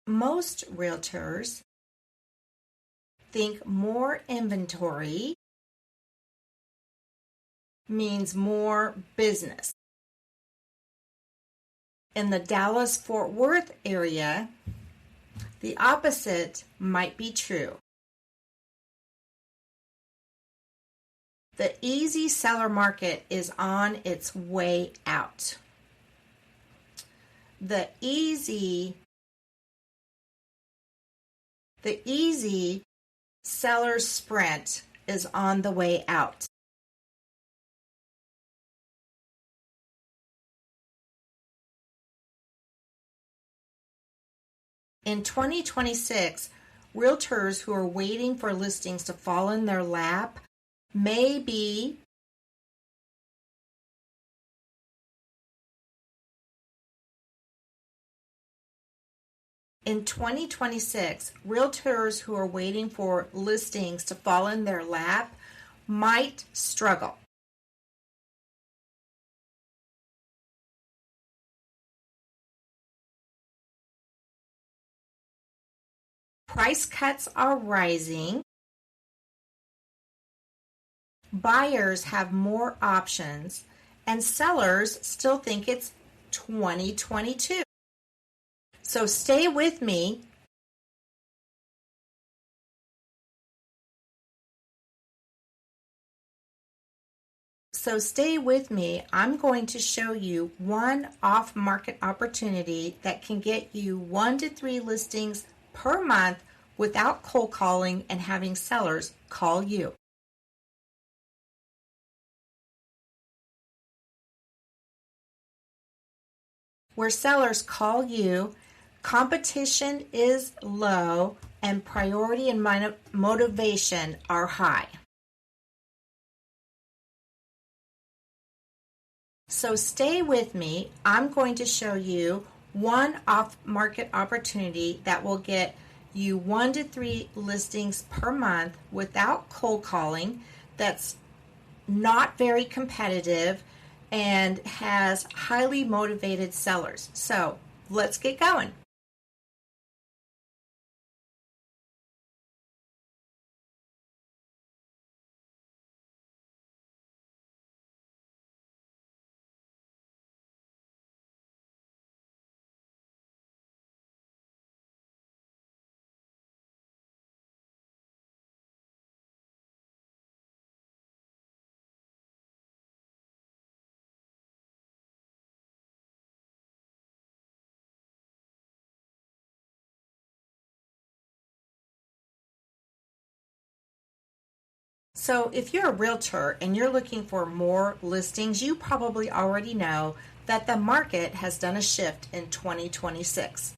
Most realtors think more inventory means more business. In the Dallas-Fort Worth area, the opposite might be true. The easy seller market is on its way out. The easy seller sprint is on the way out. In 2026, realtors who are waiting for listings to fall in their lap may be In 2026, realtors who are waiting for listings to fall in their lap might struggle. Price cuts are rising. Buyers have more options, and sellers still think it's 2022. So stay with me. I'm going to show you one off-market opportunity that can get you 1 to 3 listings per month without cold calling and having sellers call you. Where sellers call you, competition is low and priority and motivation are high. So stay with me. I'm going to show you one off-market opportunity that will get you 1 to 3 listings per month without cold calling, that's not very competitive and has highly motivated sellers. So let's get going. So if you're a realtor and you're looking for more listings, you probably already know that the market has done a shift in 2026.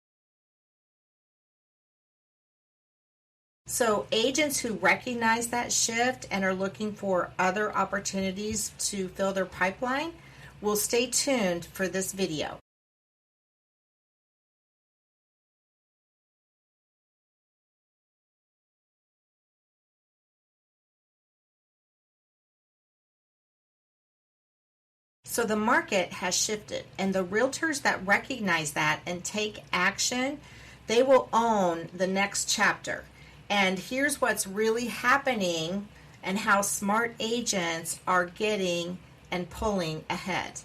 So agents who recognize that shift and are looking for other opportunities to fill their pipeline will stay tuned for this video. So the market has shifted, and the realtors that recognize that and take action, they will own the next chapter. And here's what's really happening and how smart agents are getting and pulling ahead.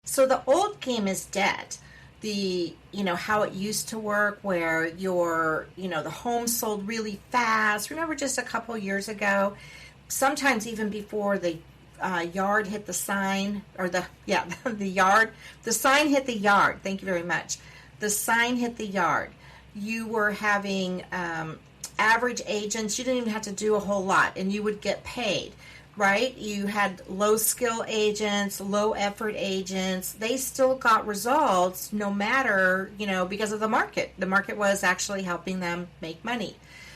So the old game is dead. How it used to work where the home sold really fast. Remember just a couple years ago, sometimes even before the yard hit the sign, or the sign hit the yard. Thank you very much. The sign hit the yard. You were having average agents. You didn't even have to do a whole lot, and you would get paid. Right? You had low skill agents, low effort agents. They still got results no matter, because of the market. The market was actually helping them make money.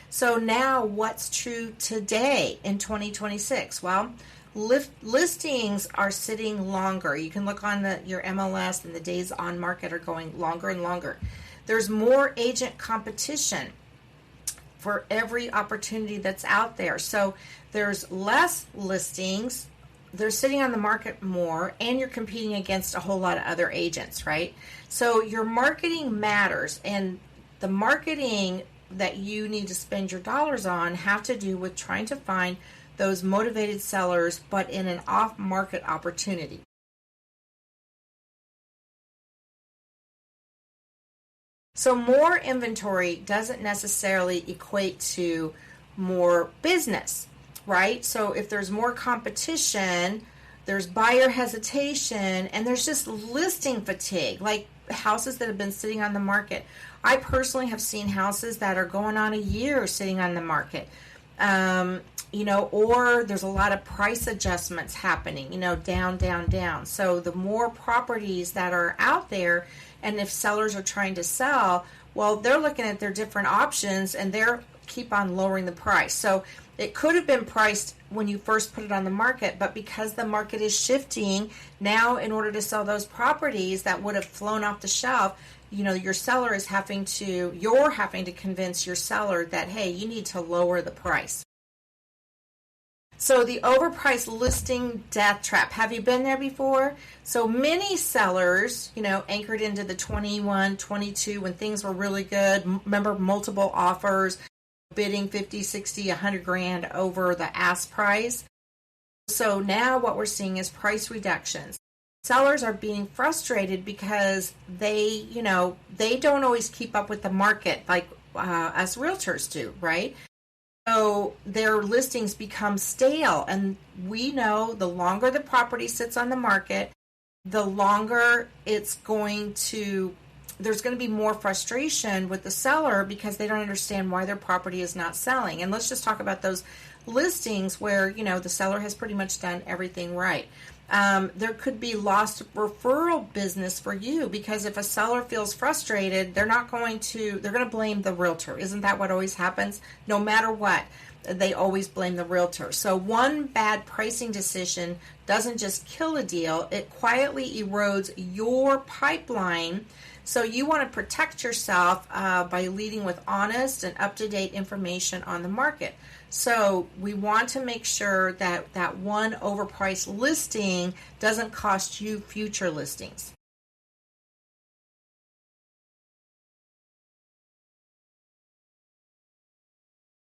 So now what's true today in 2026? Well, listings are sitting longer. You can look on your MLS, and the days on market are going longer and longer. There's more agent competition for every opportunity that's out there. So there's less listings they're sitting on the market more, and you're competing against a whole lot of other agents, right? So your marketing matters, and the marketing that you need to spend your dollars on have to do with trying to find those motivated sellers, but in an off-market opportunity. So more inventory doesn't necessarily equate to more business, right? So if there's more competition, there's buyer hesitation, and there's just listing fatigue, like houses that have been sitting on the market. I personally have seen houses that are going on a year sitting on the market. Or there's a lot of price adjustments happening, down, down, down. So the more properties that are out there, and if sellers are trying to sell, well, they're looking at their different options and they're keep on lowering the price. So it could have been priced when you first put it on the market, but because the market is shifting now, in order to sell those properties that would have flown off the shelf, your seller is you're having to convince your seller that, hey, you need to lower the price. So the overpriced listing death trap. Have you been there before? So many sellers, anchored into the 21, 22 when things were really good. Remember, multiple offers, bidding 50, 60, 100 grand over the ask price. So now what we're seeing is price reductions. Sellers are being frustrated because they don't always keep up with the market like us realtors do, right? So their listings become stale, and we know the longer the property sits on the market, the longer there's going to be more frustration with the seller because they don't understand why their property is not selling. And let's just talk about those listings where, the seller has pretty much done everything right. There could be lost referral business for you because if a seller feels frustrated, they're going to blame the realtor. Isn't that what always happens? No matter what, they always blame the realtor. So one bad pricing decision doesn't just kill a deal, it quietly erodes your pipeline. So you want to protect yourself by leading with honest and up-to-date information on the market. So we want to make sure that that one overpriced listing doesn't cost you future listings.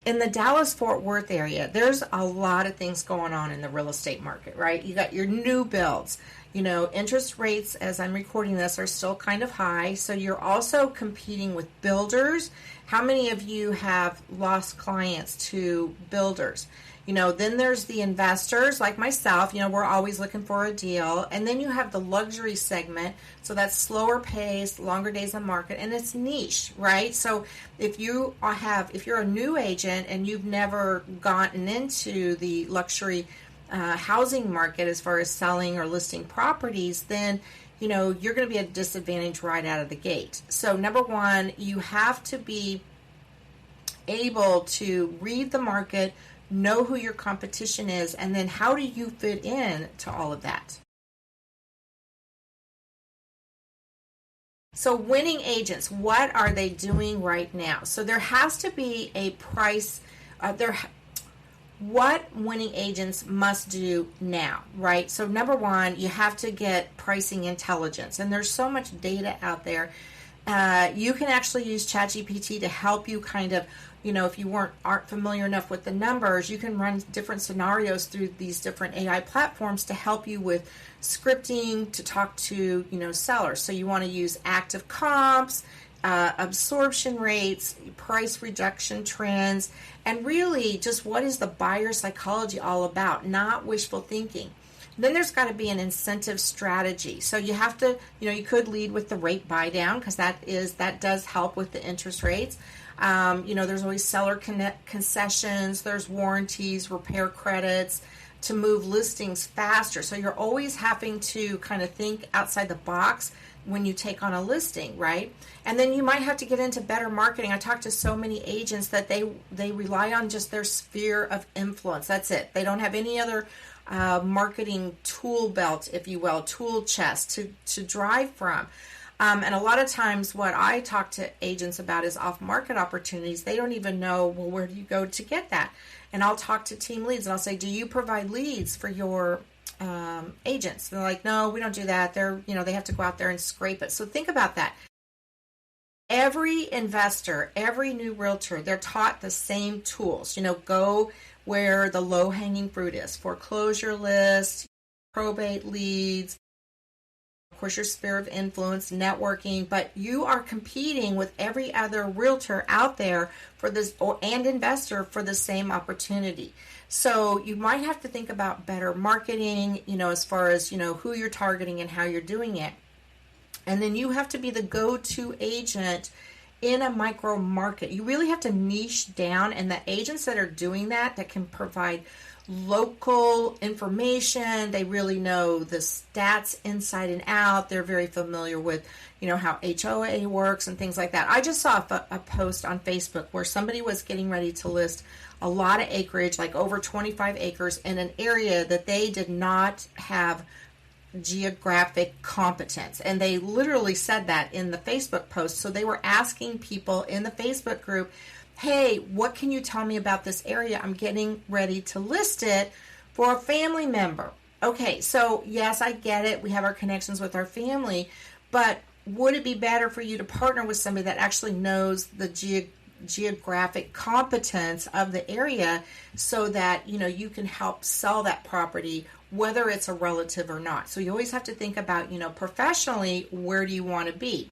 In the Dallas-Fort Worth area, there's a lot of things going on in the real estate market, right? You got your new builds. Interest rates, as I'm recording this, are still kind of high. So you're also competing with builders. How many of you have lost clients to builders? Then there's the investors like myself. We're always looking for a deal. And then you have the luxury segment. So that's slower pace, longer days on market, and it's niche, right? So if you're a new agent and you've never gotten into the luxury housing market as far as selling or listing properties, then you're going to be at a disadvantage right out of the gate. So number one, you have to be able to read the market, know who your competition is, and then how do you fit in to all of that. So winning agents, what are they doing right now? So there has to be a price, what winning agents must do now, right? So number one, you have to get pricing intelligence, and there's so much data out there. You can actually use ChatGPT to help you kind of, if you aren't familiar enough with the numbers, you can run different scenarios through these different AI platforms to help you with scripting to talk to, sellers. So you want to use active comps, absorption rates, price reduction trends, and really just what is the buyer psychology all about, not wishful thinking. Then there's got to be an incentive strategy. So you have to, you could lead with the rate buy down because that does help with the interest rates. There's always seller concessions, there's warranties, repair credits to move listings faster. So you're always having to kind of think outside the box when you take on a listing, right? And then you might have to get into better marketing. I talk to so many agents that they rely on just their sphere of influence. That's it. They don't have any other marketing tool belt, if you will, tool chest to drive from. And a lot of times what I talk to agents about is off-market opportunities. They don't even know, well, where do you go to get that? And I'll talk to team leads and I'll say, do you provide leads for your agents. They're like, no, we don't do that. They have to go out there and scrape it. So think about that. Every investor, every new realtor, they're taught the same tools. Go where the low-hanging fruit is. Foreclosure lists, probate leads, of course, your sphere of influence, networking, but you are competing with every other realtor out there for this, and investor for the same opportunity. So you might have to think about better marketing, as far as, who you're targeting and how you're doing it. And then you have to be the go-to agent in a micro market. You really have to niche down, and the agents that are doing that can provide local information. They really know the stats inside and out. They're very familiar with, how HOA works and things like that. I just saw a post on Facebook where somebody was getting ready to list a lot of acreage, like over 25 acres, in an area that they did not have geographic competence. And they literally said that in the Facebook post. So they were asking people in the Facebook group, hey, what can you tell me about this area? I'm getting ready to list it for a family member. Okay, so yes, I get it. We have our connections with our family, but would it be better for you to partner with somebody that actually knows the geographic competence of the area, so that you can help sell that property, whether it's a relative or not? So you always have to think about, professionally, where do you want to be?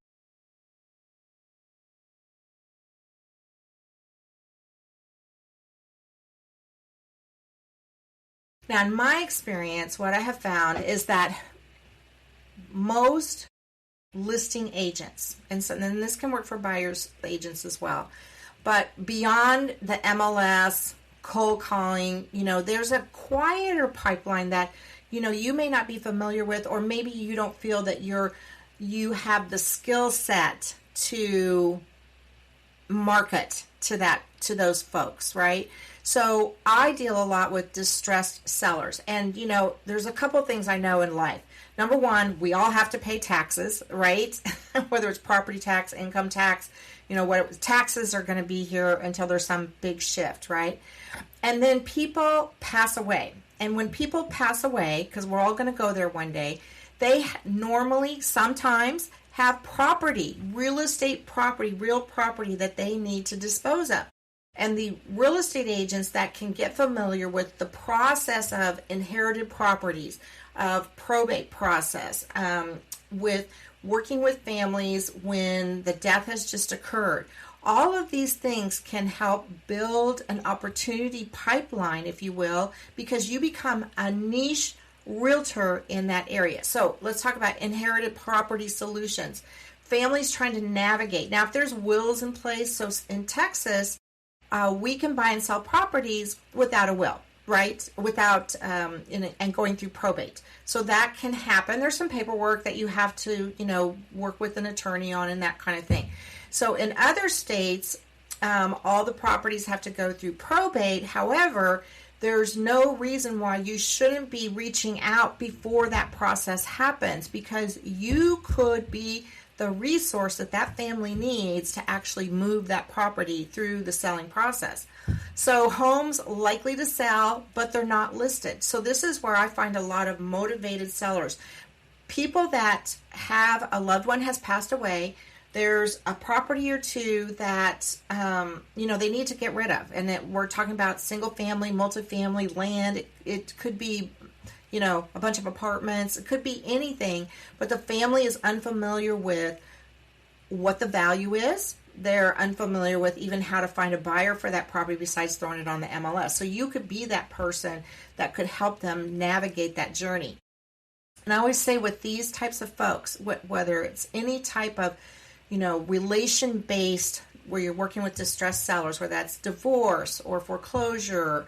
Now, in my experience, what I have found is that most listing agents, and then this can work for buyers agents as well, but beyond the MLS, cold calling, there's a quieter pipeline that, you may not be familiar with, or maybe you don't feel that you have the skill set to market to those folks, right? So I deal a lot with distressed sellers, and there's a couple things I know in life. Number one, we all have to pay taxes, right? Whether it's property tax, income tax, what taxes are going to be here until there's some big shift, right? And then people pass away. And when people pass away, because we're all going to go there one day, they normally sometimes have property, real estate property, real property that they need to dispose of. And the real estate agents that can get familiar with the process of inherited properties, of probate process, with working with families when the death has just occurred. All of these things can help build an opportunity pipeline, if you will, because you become a niche realtor in that area. So let's talk about inherited property solutions. Families trying to navigate. Now, if there's wills in place, so in Texas, we can buy and sell properties without a will, right? Without and going through probate. So that can happen. There's some paperwork that you have to, work with an attorney on and that kind of thing. So in other states, all the properties have to go through probate. However, there's no reason why you shouldn't be reaching out before that process happens, because you could be the resource that family needs to actually move that property through the selling process. So homes likely to sell, but they're not listed. So this is where I find a lot of motivated sellers. People that have a loved one has passed away. There's a property or two that, they need to get rid of. And that we're talking about single family, multifamily land. It could be, a bunch of apartments. It could be anything. But the family is unfamiliar with what the value is. They're unfamiliar with even how to find a buyer for that property besides throwing it on the MLS. So you could be that person that could help them navigate that journey. And I always say with these types of folks, whether it's any type of relation-based, where you're working with distressed sellers, whether that's divorce or foreclosure,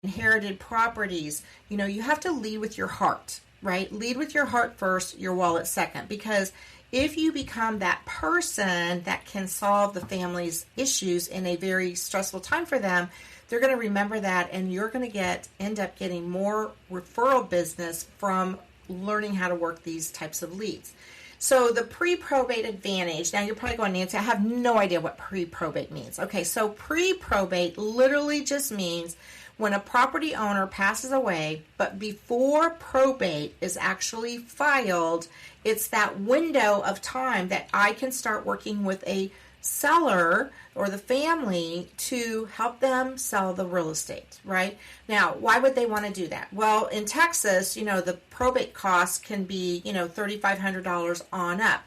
inherited properties, you have to lead with your heart, right? Lead with your heart first, your wallet second, because if you become that person that can solve the family's issues in a very stressful time for them, they're going to remember that, and you're going to end up getting more referral business from learning how to work these types of leads. So the pre-probate advantage, now you're probably going, Nancy, I have no idea what pre-probate means. Okay, so pre-probate literally just means when a property owner passes away, but before probate is actually filed, it's that window of time that I can start working with a seller or the family to help them sell the real estate, right? Now, why would they want to do that? Well, in Texas, the probate costs can be, $3,500 on up.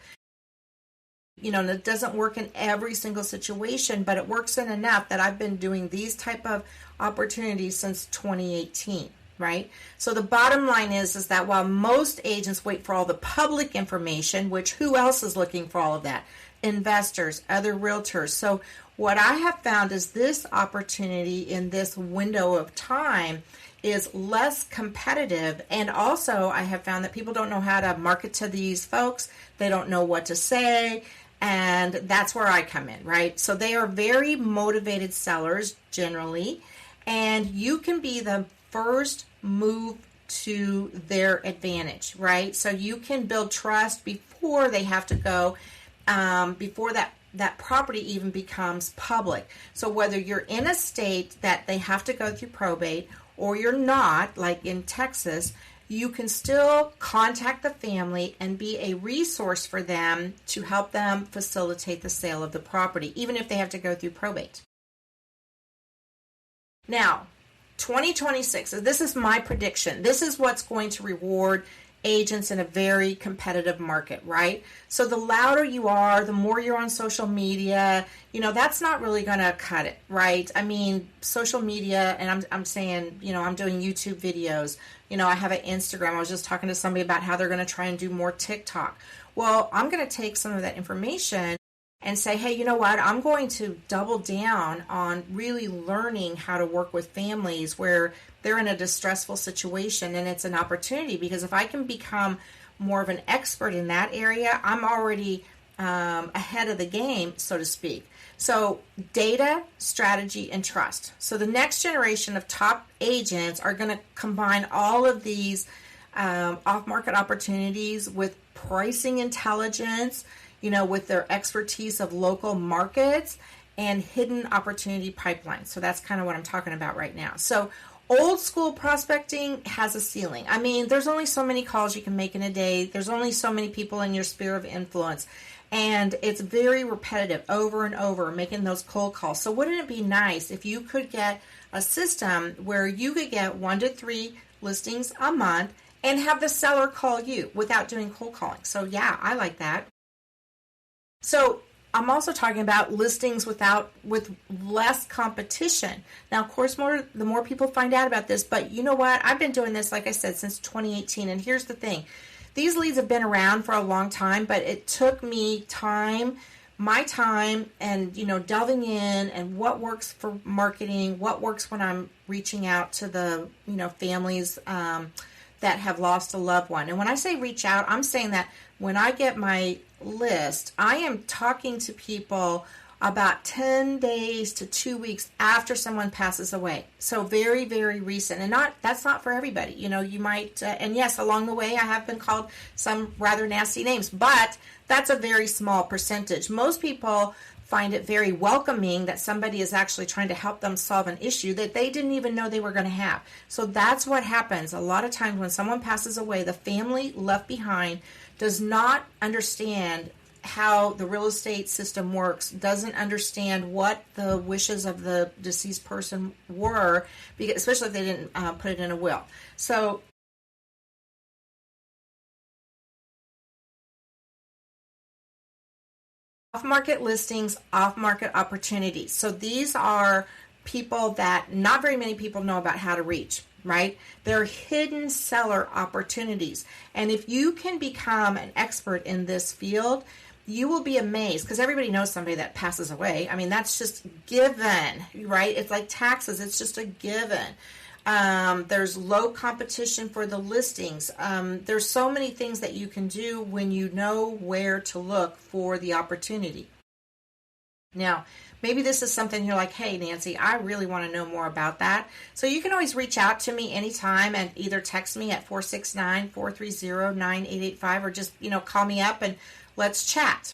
And it doesn't work in every single situation, but it works in enough that I've been doing these type of opportunities since 2018, right? So the bottom line is that while most agents wait for all the public information, which who else is looking for all of that? Investors, other realtors. So what I have found is this opportunity in this window of time is less competitive, and also I have found that people don't know how to market to these folks. They don't know what to say, and that's where I come in, right? So they are very motivated sellers generally, and you can be the first move to their advantage, right? So you can build trust before they have to go, before that property even becomes public. So whether you're in a state that they have to go through probate or you're not, like in Texas, you can still contact the family and be a resource for them to help them facilitate the sale of the property, even if they have to go through probate. Now, 2026, so this is my prediction. This is what's going to reward agents in a very competitive market, right? So the louder you are, the more you're on social media, that's not really going to cut it, right? I mean, social media, and I'm saying, I'm doing YouTube videos, I have an Instagram. I was just talking to somebody about how they're going to try and do more TikTok. Well, I'm going to take some of that information and say, hey, you know what? I'm going to double down on really learning how to work with families where they're in a distressful situation, and it's an opportunity, because if I can become more of an expert in that area, I'm already ahead of the game, so to speak. So data, strategy, and trust. So the next generation of top agents are going to combine all of these off-market opportunities with pricing intelligence, with their expertise of local markets and hidden opportunity pipelines. So that's kind of what I'm talking about right now. So old school prospecting has a ceiling. I mean, there's only so many calls you can make in a day. There's only so many people in your sphere of influence. And it's very repetitive, over and over, making those cold calls. So wouldn't it be nice if you could get a system where you could get 1 to 3 listings a month and have the seller call you without doing cold calling? So yeah, I like that. So I'm also talking about listings with less competition. Now, of course, the more people find out about this, but you know what? I've been doing this, like I said, since 2018. And here's the thing. These leads have been around for a long time, but it took me my time and, delving in and what works for marketing, what works when I'm reaching out to the, families that have lost a loved one. And when I say reach out, I'm saying that when I get my list, I am talking to people about 10 days to 2 weeks after someone passes away. So very, very recent. And that's not for everybody. You might, and yes, along the way, I have been called some rather nasty names, but that's a very small percentage. Most people find it very welcoming that somebody is actually trying to help them solve an issue that they didn't even know they were going to have. So that's what happens. A lot of times when someone passes away, the family left behind does not understand how the real estate system works, doesn't understand what the wishes of the deceased person were, especially if they didn't put it in a will. So off-market listings, off-market opportunities. So these are people that not very many people know about how to reach, right? They're hidden seller opportunities. And if you can become an expert in this field, you will be amazed, because everybody knows somebody that passes away. I mean, that's just given, right? It's like taxes. It's just a given. There's low competition for the listings. There's so many things that you can do when you know where to look for the opportunity. Now, maybe this is something you're like, hey, Nancy, I really want to know more about that. So you can always reach out to me anytime and either text me at 469-430-9885 or just, call me up and let's chat.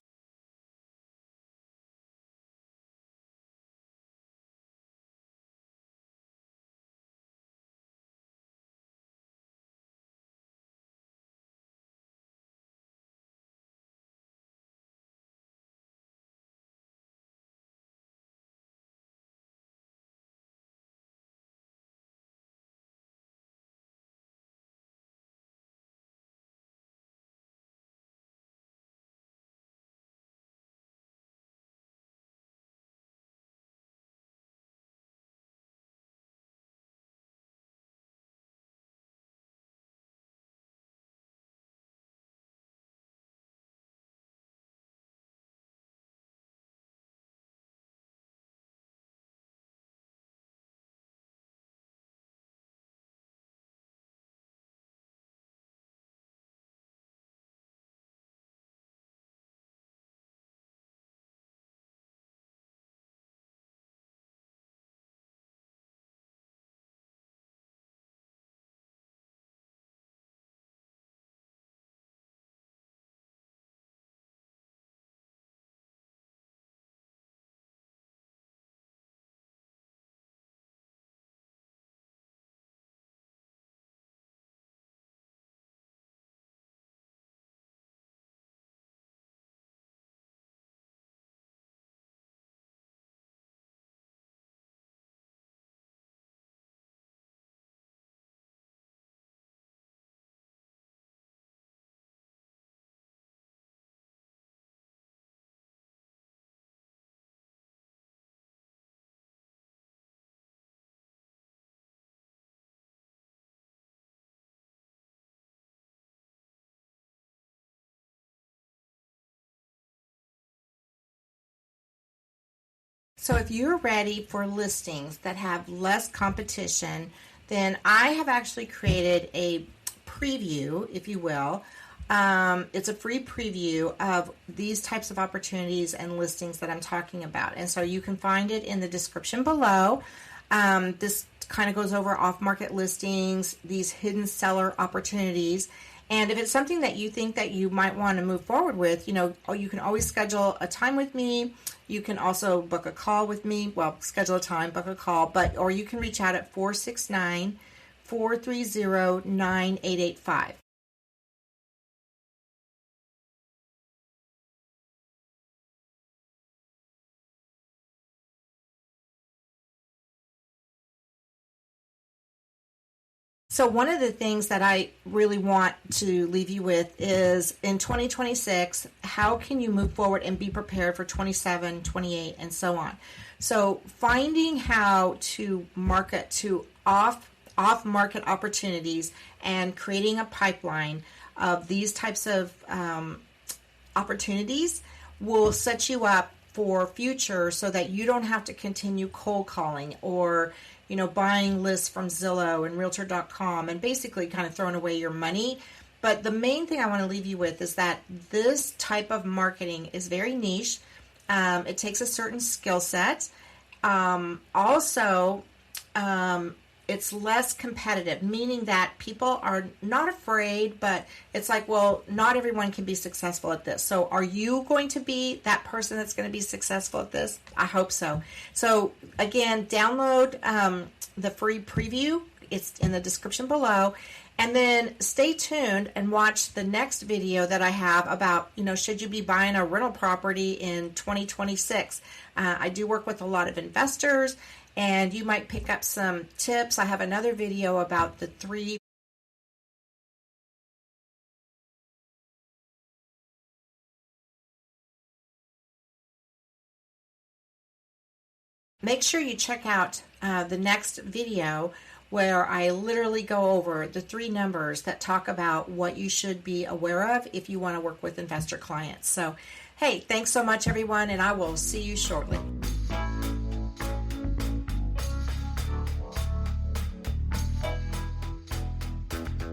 So if you're ready for listings that have less competition, then I have actually created a preview, if you will. It's a free preview of these types of opportunities and listings that I'm talking about. And so you can find it in the description below. This kind of goes over off-market listings, these hidden seller opportunities. And if it's something that you think that you might want to move forward with, you can always schedule a time with me. You can also book a call with me. Well, schedule a time, book a call, or you can reach out at 469-430-9885. So one of the things that I really want to leave you with is in 2026, how can you move forward and be prepared for 27, 28, and so on. So finding how to market to off-market opportunities and creating a pipeline of these types of opportunities will set you up for future so that you don't have to continue cold calling or buying lists from Zillow and Realtor.com and basically kind of throwing away your money. But the main thing I want to leave you with is that this type of marketing is very niche. It takes a certain skill set. It's less competitive, meaning that people are not afraid, but it's like, well, not everyone can be successful at this. So are you going to be that person that's going to be successful at this? I hope so. So again, download the free preview. It's in the description below. And then stay tuned and watch the next video that I have about, should you be buying a rental property in 2026? I do work with a lot of investors, and you might pick up some tips. I have another video about the 3. Make sure you check out the next video where I literally go over the 3 numbers that talk about what you should be aware of if you want to work with investor clients. So, hey, thanks so much, everyone, and I will see you shortly.